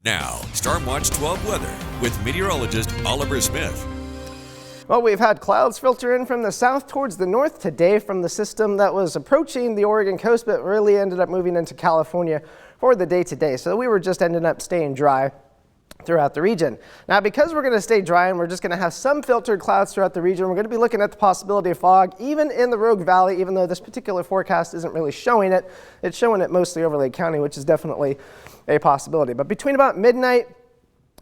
Now, Stormwatch 12 weather with meteorologist Oliver Smith. Well, we've had clouds filter in from the south towards the north today from the system that was approaching the Oregon coast, but really ended up moving into California for the day today. So we were just ending up staying dry throughout the region. Now, because we're going to stay dry and we're just going to have some filtered clouds throughout the region, we're going to be looking at the possibility of fog even in the Rogue Valley, even though this particular forecast isn't really showing it. It's showing it mostly over Lake County, which is definitely a possibility. But between about midnight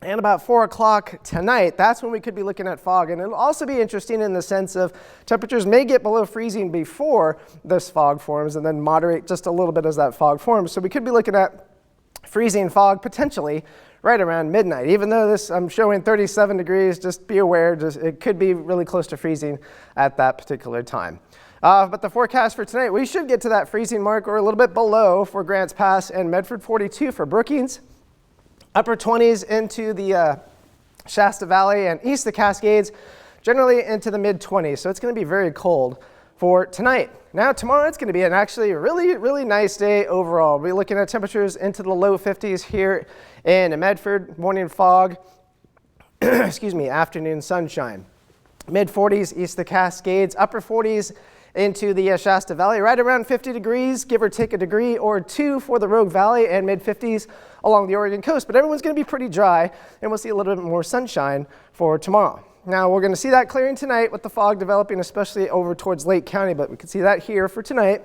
and about 4 o'clock tonight, that's when we could be looking at fog. And it'll also be interesting in the sense of temperatures may get below freezing before this fog forms and then moderate just a little bit as that fog forms. So we could be looking at freezing fog potentially right around midnight. Even though this I'm showing 37 degrees, just be aware, it could be really close to freezing at that particular time. But the forecast for tonight, we should get to that freezing mark or a little bit below for Grants Pass and Medford. 42 for Brookings. Upper 20s into the Shasta Valley and east of the Cascades, generally into the mid 20s. So it's going to be very cold for tonight. Now tomorrow it's going to be an actually really nice day overall. We'll be looking at temperatures into the low 50s here in Medford, morning fog, excuse me, afternoon sunshine. Mid 40s east of the Cascades, upper 40s into the Shasta Valley, right around 50 degrees, give or take a degree or two for the Rogue Valley, and mid 50s along the Oregon coast. But everyone's going to be pretty dry, and we'll see a little bit more sunshine for tomorrow. Now we're going to see that clearing tonight with the fog developing, especially over towards Lake County, but we can see that here for tonight.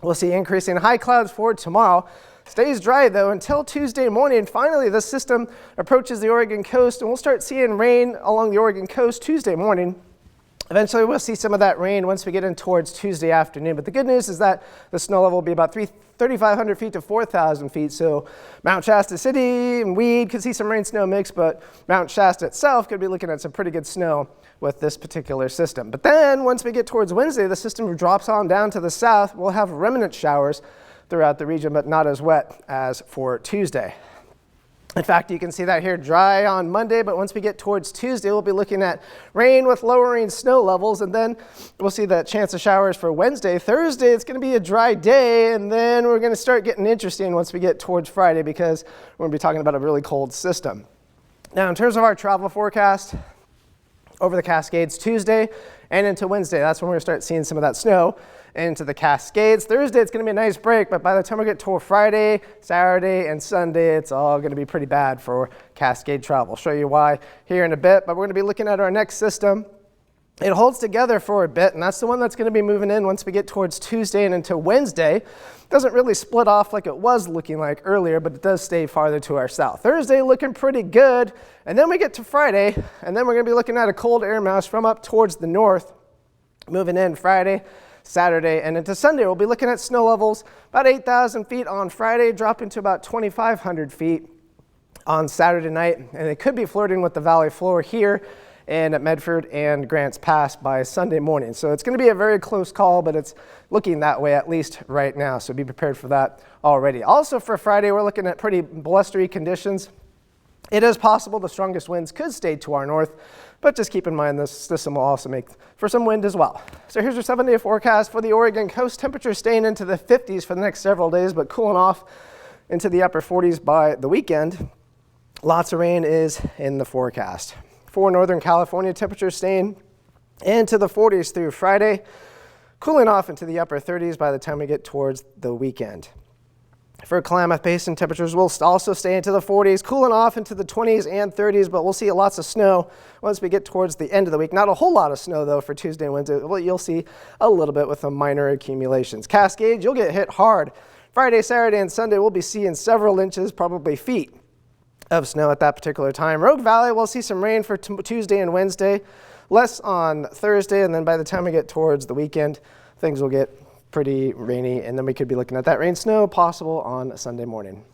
We'll see increasing high clouds for tomorrow. Stays dry though until Tuesday morning. Finally, this system approaches the Oregon coast, and we'll start seeing rain along the Oregon coast Tuesday morning. Eventually, we'll see some of that rain once we get in towards Tuesday afternoon. But the good news is that the snow level will be about 3,500 feet to 4,000 feet. So Mount Shasta City and Weed could see some rain-snow mix, but Mount Shasta itself could be looking at some pretty good snow with this particular system. But then once we get towards Wednesday, the system drops on down to the south. We'll have remnant showers throughout the region, but not as wet as for Tuesday. In fact, you can see that here dry on Monday, but once we get towards Tuesday, we'll be looking at rain with lowering snow levels, and then we'll see that chance of showers for Wednesday. Thursday, it's going to be a dry day, and then we're going to start getting interesting once we get towards Friday because we're going to be talking about a really cold system. Now, in terms of our travel forecast, over the Cascades Tuesday and into Wednesday, that's when we're going to start seeing some of that snow into the Cascades. Thursday, it's going to be a nice break, but by the time we get to Friday, Saturday, and Sunday, it's all going to be pretty bad for Cascade travel. I'll show you why here in a bit, but we're going to be looking at our next system. It holds together for a bit, and that's the one that's going to be moving in once we get towards Tuesday and into Wednesday. It doesn't really split off like it was looking like earlier, but it does stay farther to our south. Thursday looking pretty good, and then we get to Friday, and then we're going to be looking at a cold air mass from up towards the north, moving in Friday, Saturday, and into Sunday. We'll be looking at snow levels about 8,000 feet on Friday, dropping to about 2,500 feet on Saturday night, and it could be flirting with the valley floor here and at Medford and Grants Pass by Sunday morning. So it's going to be a very close call, but it's looking that way at least right now. So be prepared for that already. Also for Friday, we're looking at pretty blustery conditions. It is possible the strongest winds could stay to our north, but just keep in mind this system will also make for some wind as well. So here's your 7-day forecast for the Oregon coast. Temperatures staying into the 50s for the next several days, but cooling off into the upper 40s by the weekend. Lots of rain is in the forecast. For Northern California, temperatures staying into the 40s through Friday, cooling off into the upper 30s by the time we get towards the weekend. For Klamath Basin, temperatures will also stay into the 40s, cooling off into the 20s and 30s, but we'll see lots of snow once we get towards the end of the week. Not a whole lot of snow, though, for Tuesday and Wednesday. Well, you'll see a little bit with some minor accumulations. Cascades, you'll get hit hard. Friday, Saturday, and Sunday, we'll be seeing several inches, probably feet, of snow at that particular time. Rogue Valley, we'll see some rain for Tuesday and Wednesday, less on Thursday, and then by the time we get towards the weekend, things will get pretty rainy, and then we could be looking at that rain snow possible on Sunday morning.